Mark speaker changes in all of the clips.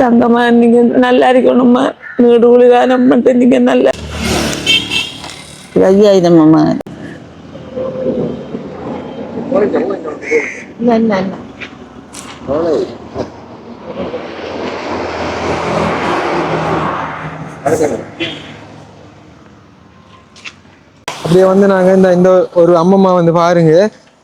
Speaker 1: தங்கம்மா நீங்க நல்லா இருக்கணும்மா. வீடு குளிகாலம் மட்டும் நீங்க நல்லா 5000 அம்மா. இல்ல
Speaker 2: அப்படியே வந்து நாங்க இந்த ஒரு அம்மம்மா வந்து பாருங்க,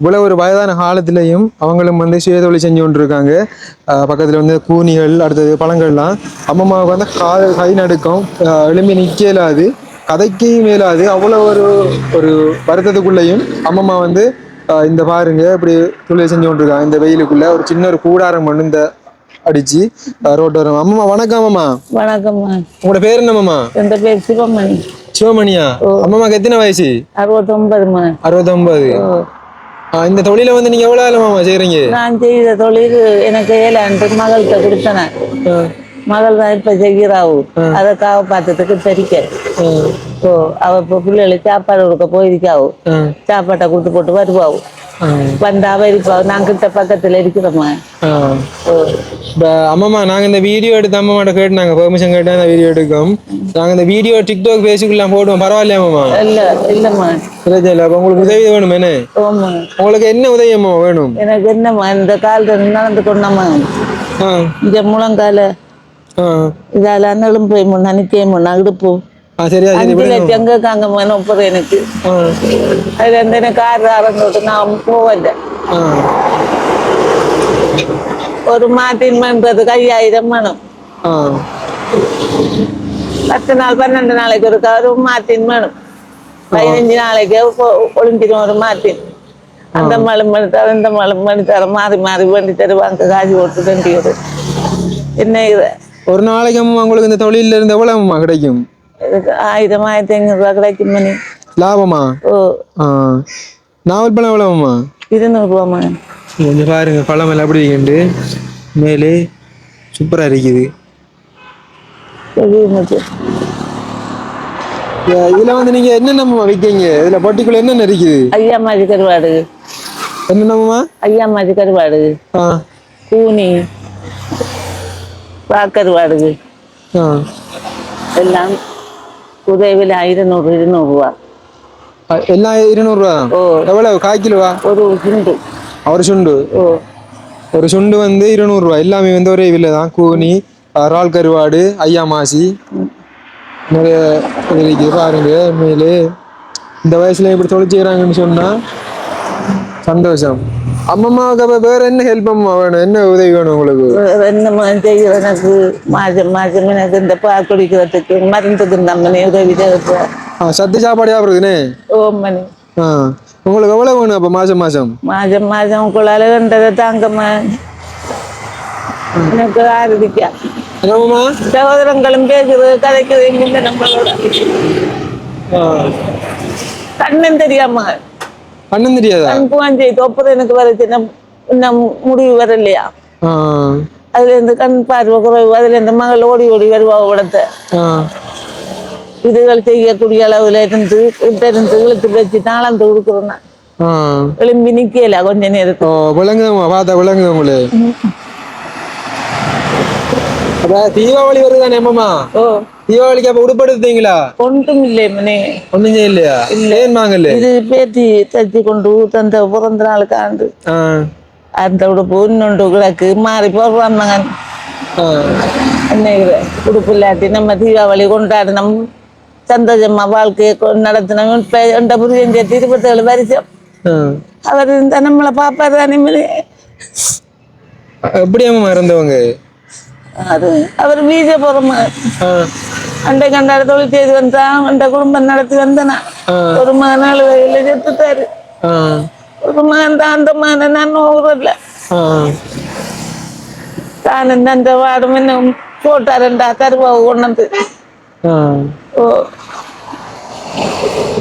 Speaker 2: இவ்வளவு ஒரு வயதான காலத்திலையும் அவங்களும் வந்து சுயதொழில் செஞ்சு கொண்டு இருக்காங்க. பக்கத்துல வந்து கூனிகள், அடுத்தது பழங்கள்லாம். அம்மம்மாவுக்கு வந்து கை நடுக்கம், எலும்பி நிக்க இயலாது, கதைக்கு மேலாது, அவ்வளவு ஒரு ஒரு வருத்தத்துக்குள்ளேயும் அம்மம்மா வந்து இந்த பாருங்க இப்படி தொழில் செஞ்சு கொண்டு இருக்காங்க. இந்த வெயிலுக்குள்ள ஒரு சின்ன ஒரு கூடாரம் பண்ணு இந்த அடிச்சு ரோட்டு வரும். அம்மா வணக்கம். அம்மா
Speaker 1: வணக்கம்மா.
Speaker 2: உங்களோட பேர் என்னம்மா?
Speaker 1: என் பேர் சிவமணி.
Speaker 2: சிவமணியா? அம்மாக்கு எத்தனை வயசு?
Speaker 1: 69மா.
Speaker 2: 69. இந்த தொழிலை வந்து நீங்க எவ்வளவு காலமா செய்யறீங்க? நான்
Speaker 1: செய்த தொழில் எனக்கு 7 ஆண்டு மகள்கிட்ட கொடுத்தன. மகள் தான் இப்ப செய்கிறாவு. அதை காப்பாத்துறதுக்கு தெரிக்க. அவ இப்ப பிள்ளைகளுக்கு சாப்பாடு கொடுக்க போயிருக்காவு. சாப்பாட்டை கொடுத்து போட்டு வருவாவு. வந்தாவ இருப்பாவு. நான் கிட்ட பக்கத்துல இருக்கிறோம்மா.
Speaker 2: அம்மாமா நாங்க இந்த வீடியோ எடுத்து அம்மாட்ட கேட்டு நாங்க பெர்மிஷன் கேட்டா இந்த வீடியோ எடுக்கும். நாங்க இந்த வீடியோ டிக்டாக் பேசிக்கலாம் போடுவோம். பரவாயில்லையா அம்மா?
Speaker 1: இல்லம்மா
Speaker 2: பிரச்சனை இல்லை. அப்ப உங்களுக்கு உதவி வேணும் என்ன? உங்களுக்கு என்ன உதவி அம்மா வேணும்? எனக்கு
Speaker 1: என்னம்மா இந்த காலத்துல நடந்து கொண்டம்மா. இந்த முழங்கால இதால அண்ணலும் போய் நினைக்கேன் இடுப்பு. சரியா? 5 லட்சம் கேட்காங்கம்மா. ஒப்புற எனக்கு அதுல இருந்து எனக்கு 6 ஆரம்பிட்டு நான் போவல. ஒரு மாட்டின் பண்றதுக்கு 5000 வேணும். 10 நாள் 12 நாளைக்கு ஒரு ஒரு மாட்டின் வேணும். 15 நாளைக்கு ஒளிஞ்சிடும் ஒரு மாட்டின். அந்த மலம் பண்ணித்தார இந்த மலம் பண்ணித்தார மாறி மாறி பண்ணி தருவாங்க. காஜி ஓட்டு தண்டியோடு என்ன இது
Speaker 2: ஒரு நாளைக்கு அம்மா உங்களுக்கு இந்த தொழில இருந்து எவ்வளவு கிடைக்கும்?
Speaker 1: 1000 1500 ரூபாய் கிடைக்கும். மணி
Speaker 2: லாபமா? நாவல் பழம் எவ்வளவுமா?
Speaker 1: 200 ரூபாமா.
Speaker 2: கொஞ்சம் பாருங்க பழம் எல்லாம் எப்படி இருக்குண்டு. மேலே சூப்பரா இருக்குது. இதுல வந்து நீங்க என்னென்ன வைக்கீங்க? இதுல பொட்டிக்குள்ள என்னென்ன இருக்குது?
Speaker 1: ஐயா மாதிரி கருவாடு.
Speaker 2: என்னென்னமா?
Speaker 1: ஐயா மாதிரி கருவாடு, கூனி, பாக்கருவாடு எல்லாம் உதவியில் 200 ரூபா.
Speaker 2: எல்லாம் 200 ரூபா. எவ்வளவு? 1/4 கிலோவா? ஒரு சுண்டு. ஒரு சுண்டு வந்து 200 ரூபா. எல்லாமே வந்து ஒரே விலை தான். கூனி, இறால் கருவாடு, ஐயா மாசி நிறைய இருக்கு பாருங்க. மேலே இந்த வயசுல இப்படி தொழில் செய்யறாங்கன்னு சொன்னா சந்தோஷம். அம்மம்மாவுக்கு வேற என்ன ஹெல்ப் அம்மா வேணும்? என்ன உதவி வேணும் உங்களுக்கு?
Speaker 1: என்ன செய்ய எனக்கு மாசம் மாசம் எனக்கு இந்த பால் குடிக்கிறதுக்கு மருந்துக்கு நம்மனே உதவி தேவைப்பா.
Speaker 2: சத்து சாப்பாடு சாப்பிடுறதுனே.
Speaker 1: ஓமணி.
Speaker 2: உங்களுக்கு எவ்வளவு வேணும் அப்ப மாசம் மாசம்?
Speaker 1: மாசம் மாசம் உங்களால வேண்டதை தாங்கம்மா. எனக்கு ஆரம்பிக்கா சகோதரங்களும் பேசுறது கதைக்குது நம்மளோட. கண்ணன் தெரியாம
Speaker 2: கண்ணன் தெரியாதா?
Speaker 1: பூஞ்சி தொப்பது எனக்கு வரச்சு. இன்னும் முடிவு வரலையா? அதுல இருந்து கண் பார்வை குறைவு. அதுல இருந்து மகள் ஓடி ஓடி வருவா உடத்த. இதுகள் செய்யக்கூடிய அளவுல இருந்து இழுத்து வச்சு தாளந்து கொடுக்குறோம்னா எலும்பி நிக்கல கொஞ்ச நேரத்துக்கு.
Speaker 2: விளங்குதா? பார்த்தா விளங்குது உங்களுக்கு. தீபாவளி வருதானே அம்மா? தீபாவளிக்கு அப்ப உடுப்படுத்தீங்களா?
Speaker 1: ஒன்றும் இல்லையே.
Speaker 2: ஒண்ணும் இல்லையா? இல்ல
Speaker 1: இது பேத்தி தச்சு கொண்டு தந்த பிறந்த நாளுக்கு ஆண்டு அந்த உடுப்பு இன்னொன்று கிடக்கு மாறி போடுறான் மகன். உடுப்பு இல்லாட்டி நம்ம தீபாவளி கொண்டாடினோம் சந்தோஷமா வாழ்க்கையை நடத்தினோம். இப்ப என்ற புரியும் 27 வருஷம் அவர் இந்த நம்மளை பாப்பாரு தானே.
Speaker 2: எப்படியாம இருந்தவங்க
Speaker 1: அது அவர் வீச போறோமா அண்டை கண்டாட தொழில் செய்து வந்தான். அந்த குடும்பம் நடத்தி வந்தனா. ஒரு மகன் 7 வயதுல செத்துட்டாரு. ஒரு மகன் தான். அந்த மகனை நான் ஊரல தான் அந்த வாடும் என்ன போட்டாருண்டா கருவாவு கொண்டு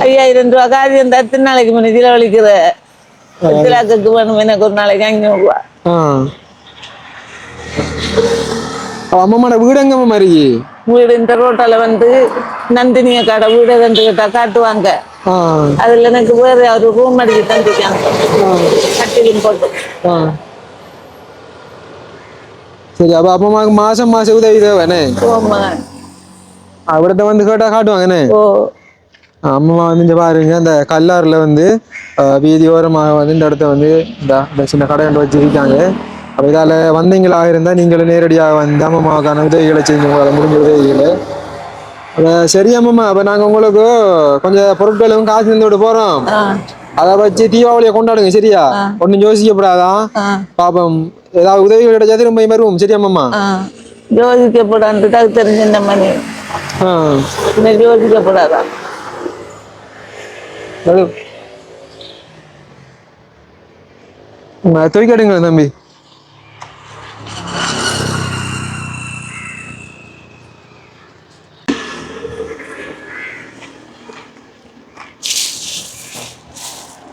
Speaker 1: 5000 ரூபா காரியம் தான். 10 நாளைக்கு முன்ன செலவழிக்கிற திலாக்கு வேணும் எனக்கு. ஒரு நாளைக்கு 500 ரூபா.
Speaker 2: அம்மாவோட வீடு எங்க மாதிரி?
Speaker 1: வீடு இந்த ரோட்டால வந்து நந்தினிய கடை வீடு ரெண்டு கிட்ட காட்டுவாங்க. அதுல எனக்கு வேற ஒரு ரூம் அடிச்சு தந்துட்டாங்க. கட்டிலும் போட்டு
Speaker 2: சரி அப்ப அம்மாவுக்கு மாசம் மாசம் உதவி தேவைண்ணே.
Speaker 1: ஓம்மா.
Speaker 2: அவர்கிட்ட வந்து கேட்டா காட்டுவாங்கண்ணே.
Speaker 1: ஓ.
Speaker 2: அம்மா வந்து இங்க பாருங்க அந்த கல்லாறுல வந்து வீதியோரமாக வந்து இந்த இடத்த வந்து இந்த சின்ன கடை கொண்டு வச்சிருக்காங்க. அப்ப இதால வந்தீங்களா இருந்தா நீங்களும் நேரடியாக வந்து அம்மாவுக்கான உதவிகளை செய்யுங்க, உங்களால் முடிஞ்ச உதவிகளை. சரி அம்மா, அப்ப நாங்க உங்களுக்கு கொஞ்சம் பொருட்களும் காசு இருந்து விட்டு போறோம். அதை வச்சு தீபாவளியை கொண்டாடுங்க சரியா? ஒன்னும் யோசிக்கப்படாதான். பாப்போம் ஏதாவது உதவிகள் கிடைச்சாது ரொம்ப வருவோம் சரியா அம்மா?
Speaker 1: யோசிக்கப்படாது தெரிஞ்ச மணி யோசிக்கப்படாதா?
Speaker 2: தூக்கிடுங்க தம்பி.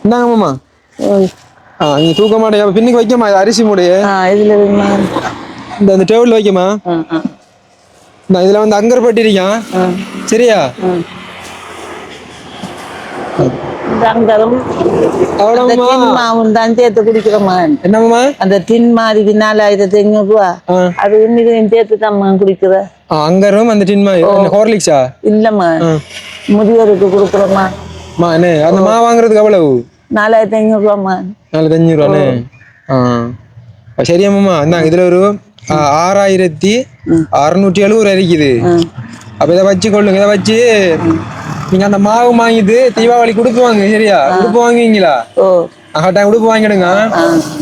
Speaker 2: இந்தாங்கம்மா. நீங்க தூக்க மாட்டேங்க, பின்னுக்கு வைக்கமா அரிசி மூடைய
Speaker 1: இதுல
Speaker 2: இந்த டேபிள் வைக்கமா. இதுல வந்து அங்கர்பட்டி இருக்கான் சரியா?
Speaker 1: மாவும் தான் சேர்த்து குடிக்கிறோமா?
Speaker 2: என்னம்மா
Speaker 1: அந்த டின் மாதிரி 4500 ரூபா அது இன்னைக்கு சேர்த்து தான் குடிக்கிற.
Speaker 2: அங்கரும் அந்த டின் மாதிரி ஹார்லிக்ஸா? இல்லம்மா,
Speaker 1: முதியோருக்கு கொடுக்குறோமா.
Speaker 2: அந்த மா வாங்குறதுக்கு எவ்வளவு?
Speaker 1: 4500 ரூபாமா.
Speaker 2: 4500 ரூபானே. சரியாம்மா, இந்தாங்க இதுல ஒரு 6670 இருக்குது. அப்ப இதை வச்சு கொள்ளுங்க. இதை வச்சு நீங்க அந்த மாவு வாங்கிட்டு தீபாவளி கொடுப்புவாங்க சரியா? உடுப்பு வாங்குவீங்களா? கரெக்டா உடுப்பு வாங்கிடுங்க.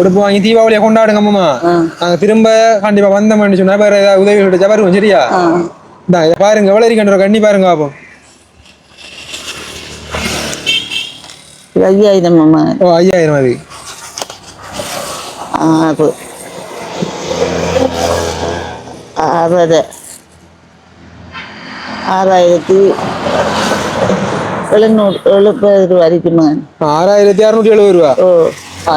Speaker 2: உடுப்பு வாங்கி தீபாவளியை கொண்டாடுங்க அம்மா. நாங்க திரும்ப கண்டிப்பா வந்தோம்னு சொன்னா வேற ஏதாவது உதவி கிடைச்சா வருவோம் சரியா? இதை பாருங்க எவ்வளவு இருக்கின்ற கண்ணி பாருங்க பாப்போம்.
Speaker 1: 5000 அம்மா.
Speaker 2: 5000 அது.
Speaker 1: 6770 வரைக்குமா?
Speaker 2: 6670 ரூபா.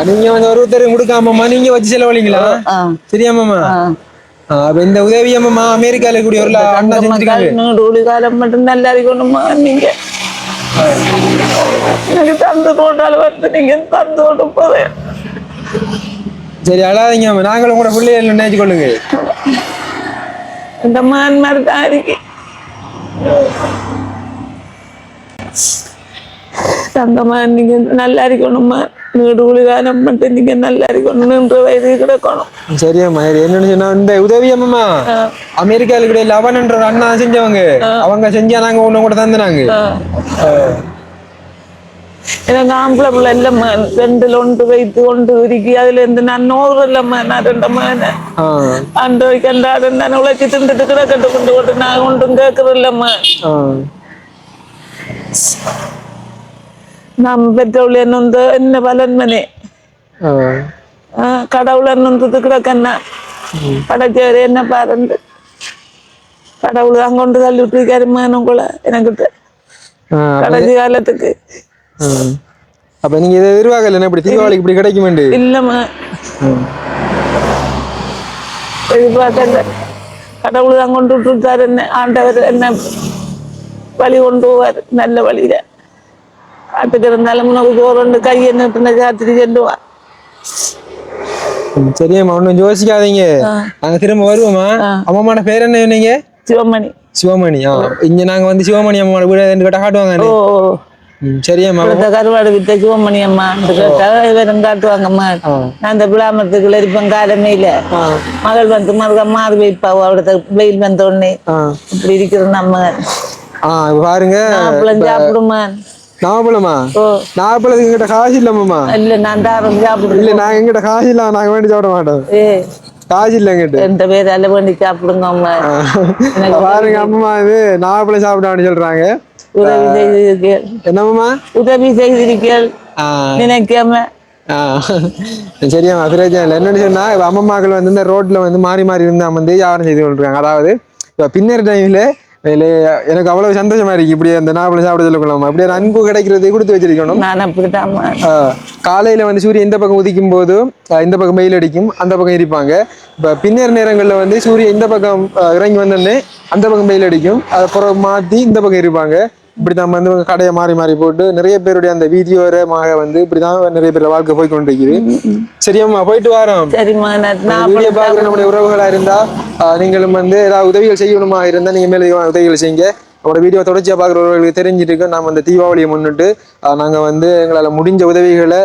Speaker 2: நீங்க வந்து ஒருத்தரும் கொடுக்காமம்மா நீங்க வச்சு செலவழிங்களா சரியாம்மா? இந்த உதவி அம்மா அமெரிக்கால கூடிய ஒரு அண்ணா செஞ்சிருக்காங்க.
Speaker 1: காலம் மட்டும் நல்லா இருக்கணுமா? நீங்க எனக்கு தந்து போட்டாலும் வந்து நீங்க தந்து கொடுப்பது.
Speaker 2: சரி அழாதீங்க, நாங்களும் கூட பிள்ளைகள் நினைச்சு கொள்ளுங்க.
Speaker 1: இந்த மான் மாதிரி தான் இருக்கு. தங்கம்மா நீங்க நல்லா இருக்கணும்மா. நீடு காலம் மட்டும் நீங்க நல்லா இருக்கணும்ன்ற வயது கிடக்கணும்.
Speaker 2: சரியாம்மா. என்னன்னு சொன்னா இந்த உதவி அம்மா அமெரிக்கால கூட லவன்ன்ற அண்ணா செஞ்சவங்க. அவங்க செஞ்சா நாங்க ஒண்ணு கூட தந்துனாங்க.
Speaker 1: எனக்கு ஆம்பளை பிள்ளை இல்லம்மா, 2 ஒன்று வைத்து ஒன்று இருக்கு. அதுல இருந்து நான் 100 இல்லம்மா, நான் 2 மகனை அந்த கண்டாடு நான் உழைச்சி திண்டுட்டு கிடக்கட்டு கொண்டு போட்டு நான் ஒன்றும் கேட்கறது இல்லம்மா. நாம் பெற்றோள் என்னொந்து என்ன பலன்மனே கடவுள் என்னொந்தது கிடக்கண்ணா படைச்சவரே என்ன பாருண்டு கடவுள் தான் கொண்டு தள்ளி விட்டுருக்காரு மகனும் கூட எனக்கிட்ட கடைசி காலத்துக்கு.
Speaker 2: அப்ப நீங்க இதை எதிர்பார்க்கல இப்படி தீபாவளிக்கு இப்படி கிடைக்குமே?
Speaker 1: இல்லம்மா, எதிர்பார்க்கல. கடவுள் தான் கொண்டு விட்டுருக்காரு. என்ன ஆண்டவர் என்ன வழி கொண்டு போவார் நல்ல வழியில. ஆட்டுக்கு இருந்தாலும் உனக்கு சோறு கையை நிறுத்தின காத்திரி செல்லுவா.
Speaker 2: சரியாம்மா, ஒன்னும் யோசிக்காதீங்க. நாங்க திரும்ப வருவோமா? அம்மாவோட பேர் என்ன சொன்னீங்க?
Speaker 1: சிவமணி.
Speaker 2: சிவமணி. இங்க நாங்க வந்து சிவமணி அம்மாவோட வீடு கேட்டா காட்டுவாங்க. சரியாம்மா.
Speaker 1: கருவாடு வித்த சிவமணி அம்மா கேட்டா இவரும் காட்டுவாங்கம்மா. நான் இந்த விழாமத்துக்குள்ள இருப்பேன். காலமையில மகள் வந்து மறுக்க மாறு வைப்பா. அவட வெயில் வந்த உடனே இப்படி இருக்கிறோம் நம்ம.
Speaker 2: பாருங்க
Speaker 1: சாப்பிடுமா?
Speaker 2: நாவப்பழமா? நாவப்பழத்துக்கு எங்கிட்ட காசு இல்லம்மா.
Speaker 1: இல்ல நான் தாரம் சாப்பிடுறேன்.
Speaker 2: இல்ல நாங்க எங்கிட்ட காசு இல்ல, நாங்க வேண்டி சாப்பிட மாட்டோம். காசு இல்ல எங்கிட்ட.
Speaker 1: 2 பேர் அல்ல வேண்டி சாப்பிடுங்க அம்மா.
Speaker 2: பாருங்க அம்மா இது நாவப்பழம் சாப்பிடான்னு சொல்றாங்க.
Speaker 1: உதவி செய்திருக்கீர்கள்.
Speaker 2: என்னம்மா? உதவி
Speaker 1: செய்திருக்கீர்கள் நினைக்காம.
Speaker 2: சரியாம்மா, பிரச்சனை இல்லை. என்னன்னு சொன்னா இப்ப அம்மாக்கள் வந்து இந்த ரோட்ல வந்து மாறி மாறி இருந்தா வந்து வியாபாரம் செய்து கொண்டிருக்காங்க. அதாவது இப்ப பின்னர் டைம்ல எனக்கு அவ்வளவு சந்தோஷமா இருக்கு. இப்படி அந்த நாவப்பழம் சாப்பிட சொல்லலாம். அப்படியே அன்பு கிடைக்கிறதை கொடுத்து வச்சிருக்கணும். காலையில வந்து சூரியன் இந்த பக்கம் உதிக்கும் போது இந்த பக்கம் வெயில் அடிக்கும், அந்த பக்கம் இருப்பாங்க. இப்ப பின்னர் நேரங்கள்ல வந்து சூரியன் இந்த பக்கம் இறங்கி வந்தோடனே அந்த பக்கம் வெயில் அடிக்கும், அதை பிறகு மாத்தி இந்த பக்கம் இருப்பாங்க. இப்படிதான் வந்து கடையை மாறி மாறி போட்டு நிறைய பேருடைய அந்த வீதியோரமாக வந்து இப்படிதான் நிறைய பேர் வாழ்க்கை போய் கொண்டிருக்குது. சரியாம்மா, போயிட்டு வரோம்.
Speaker 1: சரிம்மா, நான்
Speaker 2: வீடியோ பாக்குற நம்முடைய உறவுகளா இருந்தா நீங்களும் வந்து ஏதாவது உதவிகள் செய்யணுமா இருந்தா நீங்க மேலே உதவிகள் செய்யுங்க. நம்மளோட வீடியோ தொடர்ச்சியா பாக்குறவர்களுக்கு தெரிஞ்சிட்டு நம்ம அந்த தீபாவளியை முன்னிட்டு நாங்க வந்து எங்களால முடிஞ்ச உதவிகளை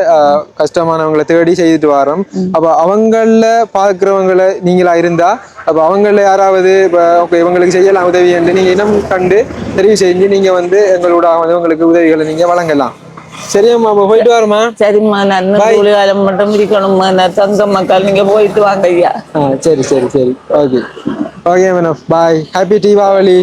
Speaker 2: கஷ்டமானவங்களை தேடி செய்துட்டு வரோம். அப்ப அவங்கள பாக்குறவங்களை நீங்களா இருந்தா அப்ப அவங்கள யாராவது இவங்களுக்கு செய்யலாம் உதவி என்று நீங்க இனம் கண்டு தெரிவு செஞ்சு நீங்க வந்து எங்களோட உங்களுக்கு உதவிகளை நீங்க வழங்கலாம். சரியாம்மா, போயிட்டு வரோமா?
Speaker 1: சரிம்மா, நான் காலம் மட்டும் இருக்கணும்மா. நான் தங்க மக்கள், நீங்க போயிட்டு வாங்க ஐயா.
Speaker 2: சரி சரி சரி, ஓகே ஓகே மேடம், பாய், ஹாப்பி தீபாவளி.